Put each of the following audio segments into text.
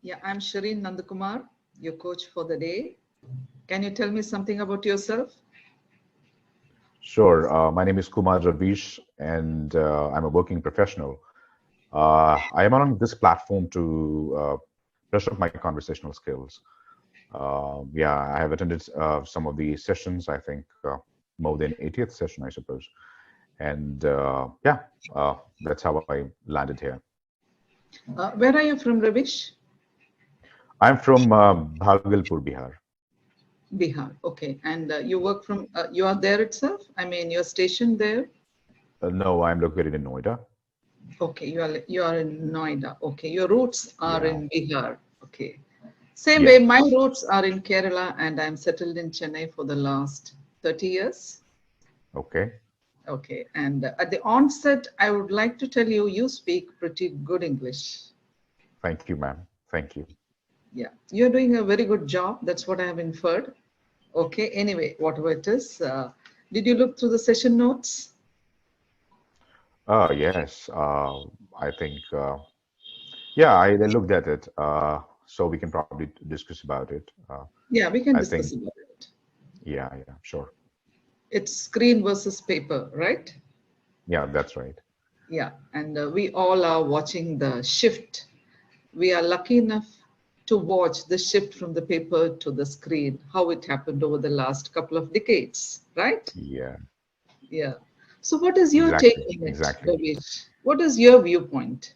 Yeah, I'm Shereen Nandakumar, your coach for the day. Can you tell me something about yourself? Sure. My name is Kumar Ravish, and I'm a working professional. I am on this platform to brush up my conversational skills. Yeah, I have attended some of the sessions, I think more than 80th session, I suppose. And yeah, that's how I landed here. Where are you from, Ravish? I'm from Bhagalpur, Bihar. Bihar. Okay. And you work from, you are there itself? I mean, you're stationed there? No, I'm located in Noida. Okay. You are in Noida. Okay. Your roots are Yeah. in Bihar. Okay. Same way, my Yes. roots are in Kerala and I'm settled in Chennai for the last 30 years. Okay. Okay. And at the onset, I would like to tell you, you speak pretty good English. Thank you, ma'am. Thank you. Yeah, you're doing a very good job. That's what I have inferred. Okay, anyway, whatever it is, did you look through the session notes? Yes. I think. Yeah, I looked at it, so we can probably discuss about it. Yeah, we can I think, discuss about it. yeah, yeah, sure. It's screen versus paper, right? Yeah, that's right. Yeah, and we all are watching the shift. We are lucky enough to watch the shift from the paper to the screen, how it happened over the last couple of decades, right? Yeah, Yeah. So, what is your take exactly, on it, exactly. Ravish? What is your viewpoint?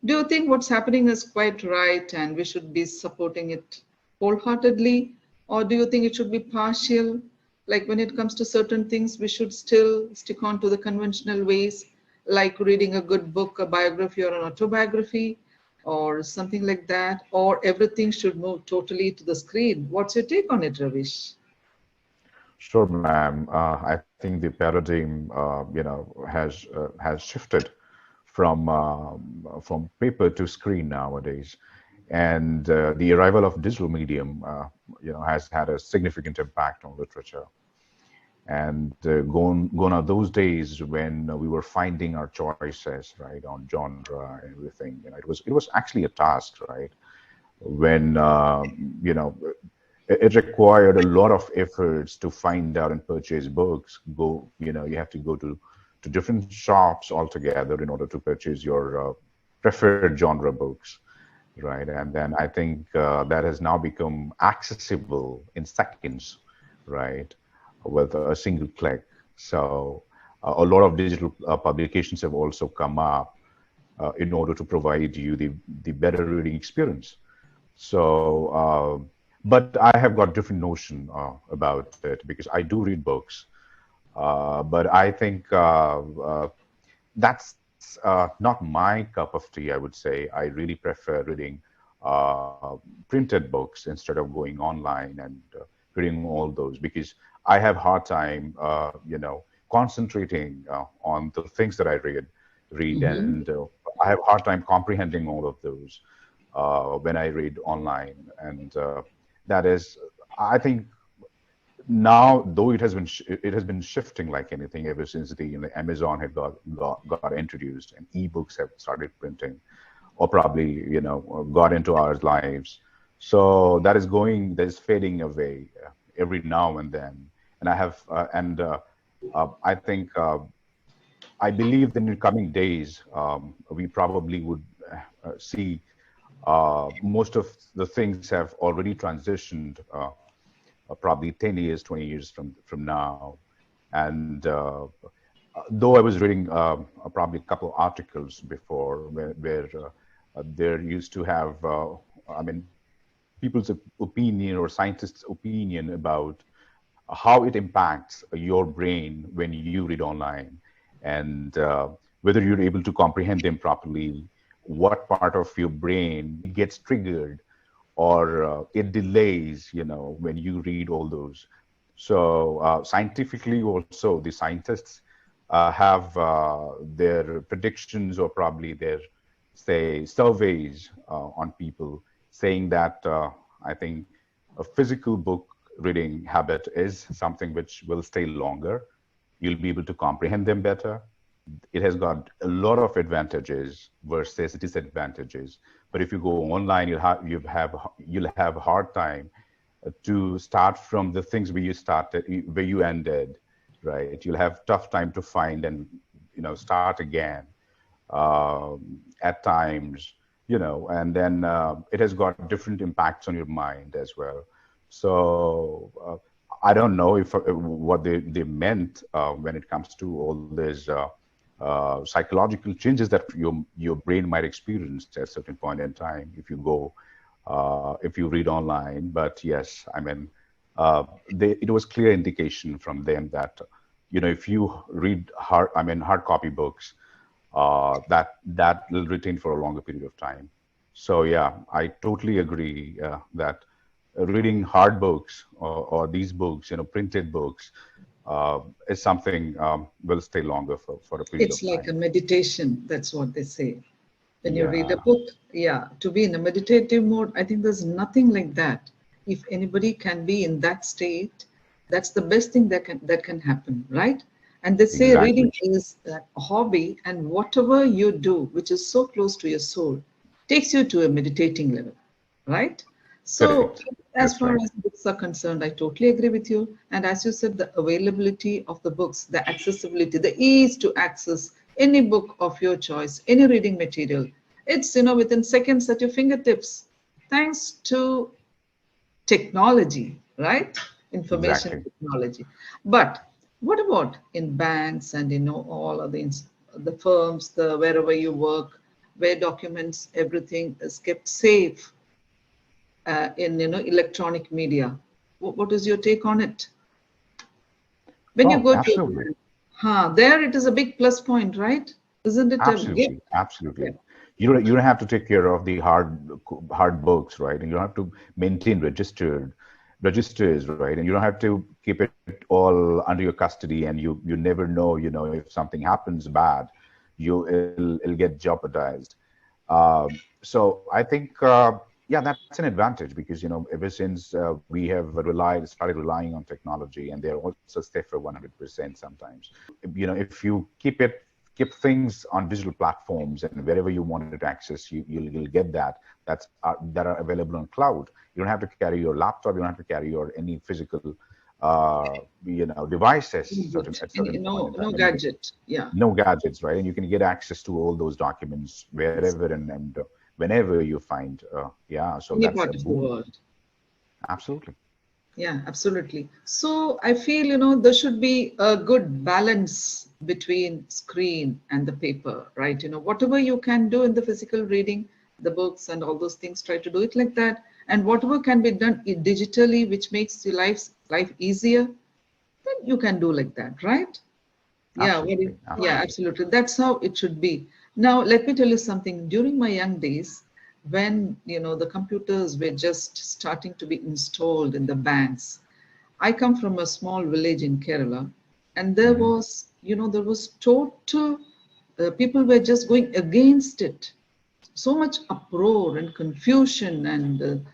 Do you think what's happening is quite right and we should be supporting it wholeheartedly? Or do you think it should be partial? Like when it comes to certain things, we should still stick on to the conventional ways, like reading a good book, a biography, or an autobiography, or something like that? Or everything should move totally to the screen? What's your take on it, Ravish? Sure, ma'am. I think the paradigm, has shifted from paper to screen nowadays, and the arrival of digital medium, has had a significant impact on literature. And gone are those days when we were finding our choices, right, on genre and everything. It was actually a task, right, when it required a lot of efforts to find out and purchase books. You have to go to different shops altogether in order to purchase your preferred genre books, right? And then I think that has now become accessible in seconds, right, with a single click. So a lot of digital publications have also come up in order to provide you the better reading experience. So, but I have got different notion about it because I do read books, but I think that's not my cup of tea. I would say I really prefer reading printed books instead of going online and reading all those, because I have hard time, concentrating on the things that I read, Mhm. and I have hard time comprehending all of those when I read online, and that is, I think now, though it has been shifting like anything ever since the Amazon had got introduced and ebooks have started printing, or probably got into our lives. So that is fading away every now and then. And I have and I think I believe that in the coming days we probably would see most of the things have already transitioned, probably 10 years, 20 years from now. And though I was reading probably a couple of articles before where there used to have, I mean, people's opinion or scientists' opinion about how it impacts your brain when you read online, and whether you're able to comprehend them properly, what part of your brain gets triggered or it delays, when you read all those. So scientifically also, the scientists have their predictions or probably their, say, surveys on people saying that I think a physical book reading habit is something which will stay longer. You'll be able to comprehend them better. it has got a lot of advantages versus disadvantages. But if you go online, you'll have a hard time to start from the things where you started, where you ended, right? You'll have tough time to find and start again at times, and then it has got different impacts on your mind as well. So I don't know if what they meant when it comes to all these psychological changes that your brain might experience at a certain point in time if you read online. But yes, I mean, it was clear indication from them that if you read hard copy books, that will retain for a longer period of time. So yeah, I totally agree that reading hard books or these books, printed books, is something will stay longer for a period It's of like a time. meditation. That's what they say. When you read a Yeah, book, yeah, to be in a meditative mode, I think there's nothing like that. If anybody can be in that state, that's the best thing that can happen, right? And they say exactly. reading is a hobby, and whatever you do, which is so close to your soul, takes you to a meditating level, right? So, Correct. as That's far right. as books are concerned, I totally agree with you. And as you said, the availability of the books, the accessibility, the ease to access any book of your choice, any reading material, it's within seconds at your fingertips, thanks to technology, right? Information Exactly. technology. But what about in banks and all of the firms, the wherever you work, where documents, everything is kept safe in electronic media? What is your take on it? When you Oh, go to a absolutely. bank, there it is a big plus point, right? Isn't it a gift? Absolutely. Yeah. Absolutely. You don't have to take care of the hard books, right? And you don't have to maintain registers, right? And you don't have to keep it all under your custody, and you never know, if something happens bad, it'll get jeopardized. So I think, yeah, that's an advantage because ever since we have started relying on technology, and they're also safer 100% sometimes. If you keep things on digital platforms and wherever you wanted to access, you'll get that are available on cloud. You don't have to carry your laptop. You don't have to carry your any physical devices Gadget. at certain point No, in no time, and gadget. Yeah. no gadgets, right? And you can get access to all those documents wherever and whenever you find. Yeah, so Any that's a part of the boon. world. Absolutely. Yeah, absolutely. So I feel, there should be a good balance between screen and the paper, right? Whatever you can do in the physical reading, the books and all those things, try to do it like that. And whatever can be done digitally, which makes your life easier, then you can do like that, right? Yeah, Absolutely. yeah, Absolutely. absolutely. That's how it should be. Now, let me tell you something. During my young days, when the computers were just starting to be installed in the banks, I come from a small village in Kerala, and Hmm. there was total people were just going against it, so much uproar and confusion, and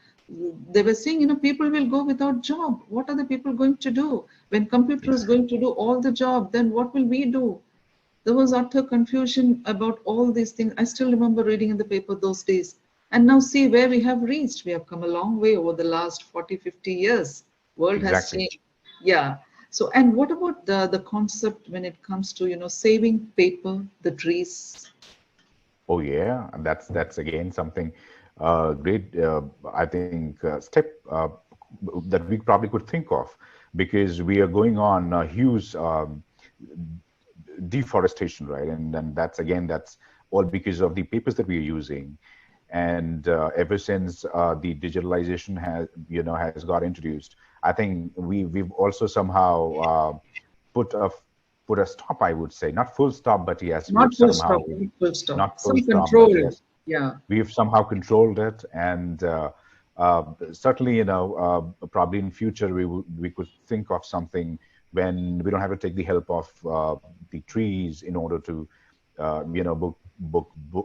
they were saying, people will go without job. What are the people going to do when computer is Exactly. going to do all the job? Then what will we do? There was utter confusion about all these things. I still remember reading in the paper those days. And now see where we have reached. We have come a long way over the last 40, 50 years. World has Exactly. changed. Yeah. So, and what about the concept when it comes to, saving paper, the trees? Oh yeah, and that's again something great. I think step that we probably could think of, because we are going on a huge deforestation, right? And then that's all because of the papers that we are using. And ever since the digitalization has got introduced, I think we've also somehow put a put a stop. I would say not full stop, but yes, we have Not full somehow stop, not full stop. not full Some stop, but control. yes, Yeah. we've somehow controlled it. And certainly, probably in future we could think of something when we don't have to take the help of the trees in order to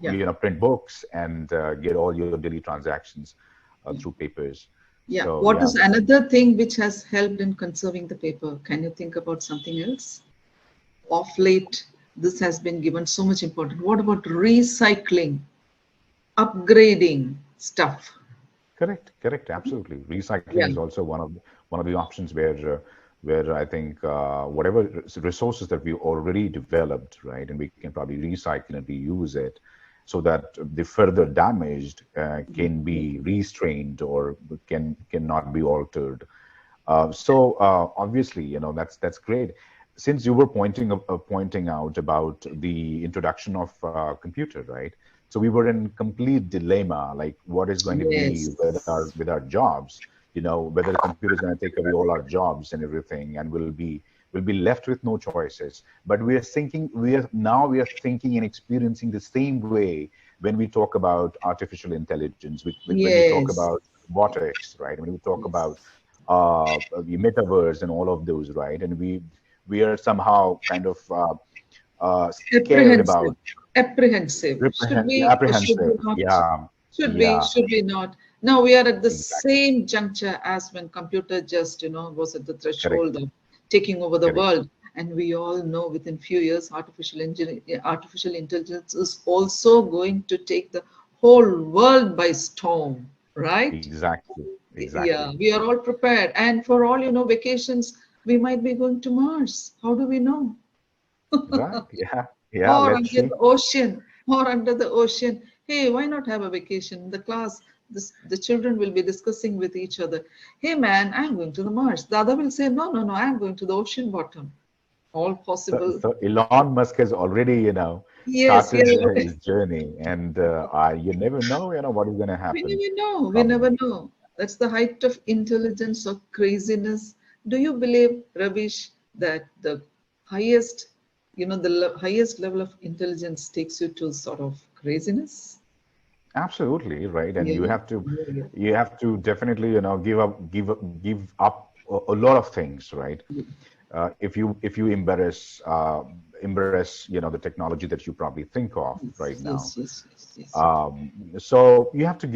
Yeah. print books and get all your daily transactions Yeah. through papers. Yeah. So What yeah, is another thing which has helped in conserving the paper? Can you think about something else? Off late. this has been given so much importance. What about recycling, upgrading stuff? Correct, correct, absolutely. Recycling Yeah. is also one of the options where I think whatever resources that we already developed, right, and we can probably recycle and reuse it, so that the further damaged can be restrained or cannot be altered. Obviously, that's great. Since you were pointing out about the introduction of computer, right? So we were in complete dilemma, like what is going to be Yes. with our jobs, whether the computer is going to take away all our jobs and everything, and we'll be left with no choices. But we are thinking and experiencing the same way when we talk about artificial intelligence, when we talk Yes. about robotics, right? When we talk about Yes. the metaverse and all of those, right? And we are somehow kind of scared Apprehensive. about Apprehensive. Should we or should we apprehensive. not? Yeah, Should we? yeah, Should we not? Now we are at the exactly. same juncture as when computer just, was at the threshold Correct, of taking over the correct. world. And we all know within few years, artificial intelligence is also going to take the whole world by storm, right? Exactly, Yeah, exactly. we are all prepared. And for all, vacations, we might be going to Mars. How do we know? Right. Yeah, yeah. Or Let's under see. the ocean, or under the ocean. Hey, why not have a vacation? The class, the children will be discussing with each other. Hey, man, I'm going to the Mars. The other will say, no, no, no, I'm going to the ocean bottom. All possible. So Elon Musk has already, Yes, yeah. started his journey, and you never know, what is going to We happen. never know. We never Probably. know. That's the height of intelligence or craziness. Do you believe, Ravish, that the highest, highest level of intelligence takes you to sort of craziness? Absolutely, right. And Yeah, you have to yeah, yeah. you have to definitely, give up a lot of things, right? If you embrace, the technology that you probably think of right Yes, now. yes, yes, yes, yes. So you have to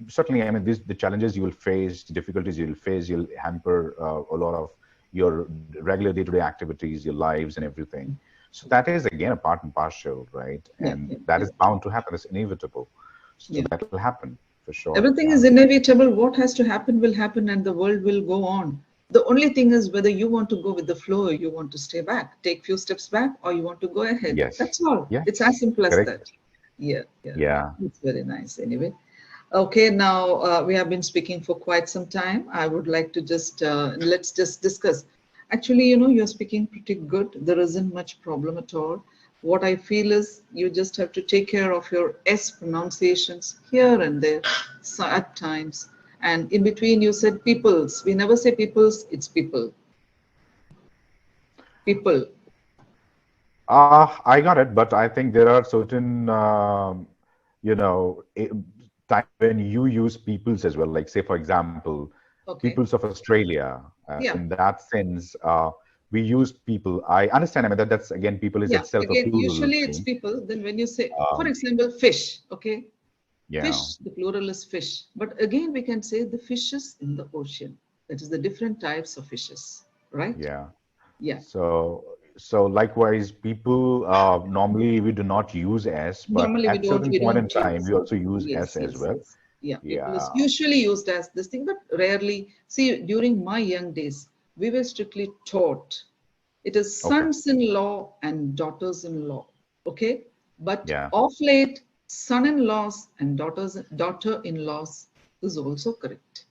certainly, I mean, the challenges you will face, the difficulties you'll face, you'll hamper a lot of your regular day-to-day activities, your lives, and everything. So that is again a part and parcel, right? Yeah, And yeah, that yeah, is bound to happen. It's inevitable. So yeah. that will happen for sure. Everything Yeah. is inevitable. What has to happen will happen, and the world will go on. The only thing is whether you want to go with the flow or you want to stay back, take few steps back, or you want to go ahead. Yes. That's all. It's Yes. as simple as Correct. that. Yeah, yeah. Yeah. It's very nice. Anyway. Okay, now we have been speaking for quite some time. I would like to just let's just discuss. Actually, you're speaking pretty good. There isn't much problem at all. What I feel is you just have to take care of your S pronunciations here and there, so at times. And in between, you said peoples. We never say peoples, it's people. People. I got it, but I think there are certain, time when you use peoples as well. Like, say, for example, Okay. peoples of Australia. Yeah. In that sense, we use people. I understand. I mean, that's again, people is Yeah. itself a Again, plural usually it's thing. people. Then when you say, for Um, example, fish, okay? yeah, Fish, the plural is fish. But again, we can say the fishes in the ocean. That is the different types of fishes, right? yeah. Yeah. So likewise, people normally we do not use s, but Normally we at don't certain we point in don't time, use. we also use s Yes, as yes, well. yes. Yeah, people is Yeah. usually used as this thing, but rarely. See, during my young days, we were strictly taught it is Okay. sons-in-law and daughters-in-law. Okay, but Yeah. of late, son-in-laws and daughter-in-laws is also correct.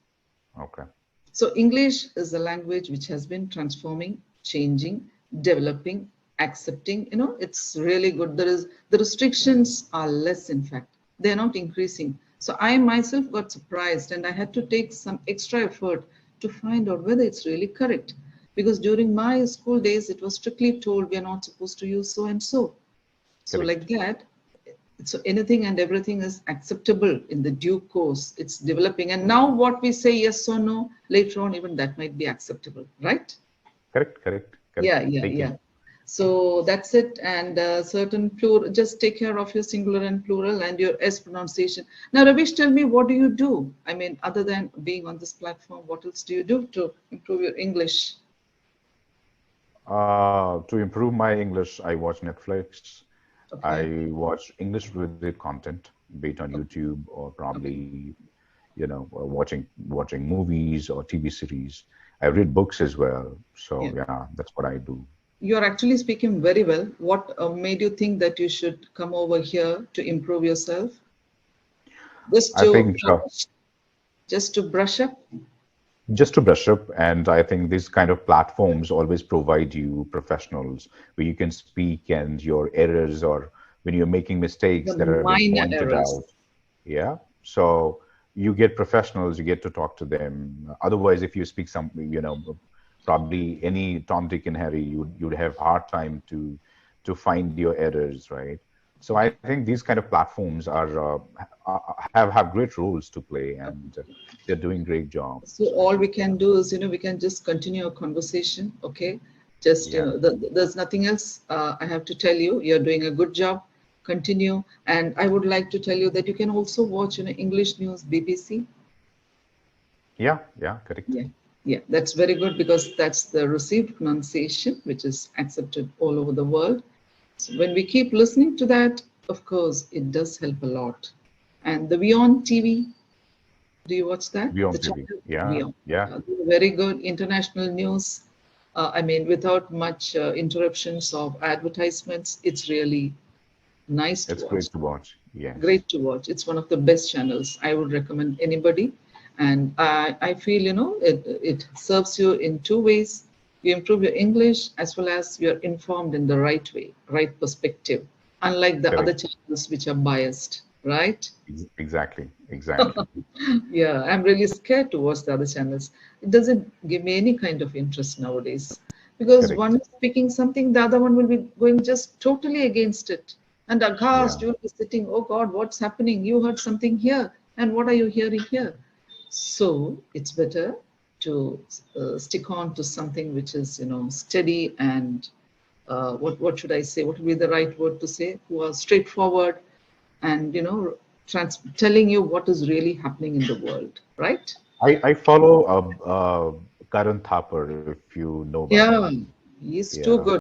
Okay. So English is a language which has been transforming, changing, developing, accepting. It's really good. The restrictions are less, in fact. They're not increasing. So I myself got surprised and I had to take some extra effort to find out whether it's really correct. Because during my school days, it was strictly told we are not supposed to use so and so. So like Correct. that, so anything and everything is acceptable in the due course. It's developing. And now what we say yes or no, later on, even that might be acceptable, right? Correct. Correct. Yeah, Correct. yeah, Taking. yeah. So that's it. And certain plural, just take care of your singular and plural and your S pronunciation. Now, Ravish, tell me, what do you do? I mean, other than being on this platform, what else do you do to improve your English? To improve my English, I watch Netflix. Okay. I watch English-related content, be it on Okay. YouTube or Okay. probably, watching movies or TV series. I read books as well. So Yeah. yeah, that's what I do. You're actually speaking very well. What made you think that you should come over here to improve yourself? Just I to think just to brush up? just to brush up, and I think these kind of platforms always provide you professionals where you can speak and your errors or when you're making mistakes The that are being minor pointed errors. out. Yeah. So you get professionals, you get to talk to them. Otherwise, if you speak probably any Tom, Dick, and Harry, you'd have hard time to find your errors, right? So I think these kind of platforms have great roles to play, and they're doing great job. So So all we can do is, we can just continue our conversation, okay? Just, yeah, there's nothing else I have to tell you. You're doing a good job. Continue. And I would like to tell you that you can also watch, English news, BBC. yeah, correct, Yeah, yeah, that's very good because that's the received pronunciation, which is accepted all over the world. So when we keep listening to that, of course, it does help a lot. And the Beyond TV, do you watch that? The beyond TV. channel Yeah, Beyond. yeah, Very good international news. I mean, without much interruptions of advertisements, it's really nice to it's watch. great to watch. Yes, Great to watch. It's one of the best channels. I would recommend anybody. And I feel, it serves you in two ways. You improve your English as well as you're informed in the right way, right perspective, unlike the other correct. channels which are biased, right? Exactly, exactly. Yeah, I'm really scared to watch the other channels. It doesn't give me any kind of interest nowadays because one Correct. is speaking something, the other one will be going just totally against it. And Yeah, aghast, you'll be sitting, oh God, what's happening? You heard something here, and what are you hearing here? So it's better to stick on to something which is, steady and what should I say? What would be the right word to say? Who are straightforward and telling you what is really happening in the world, right? I follow Karan Thapar, if you know about Yeah, him. he's too Yeah, good.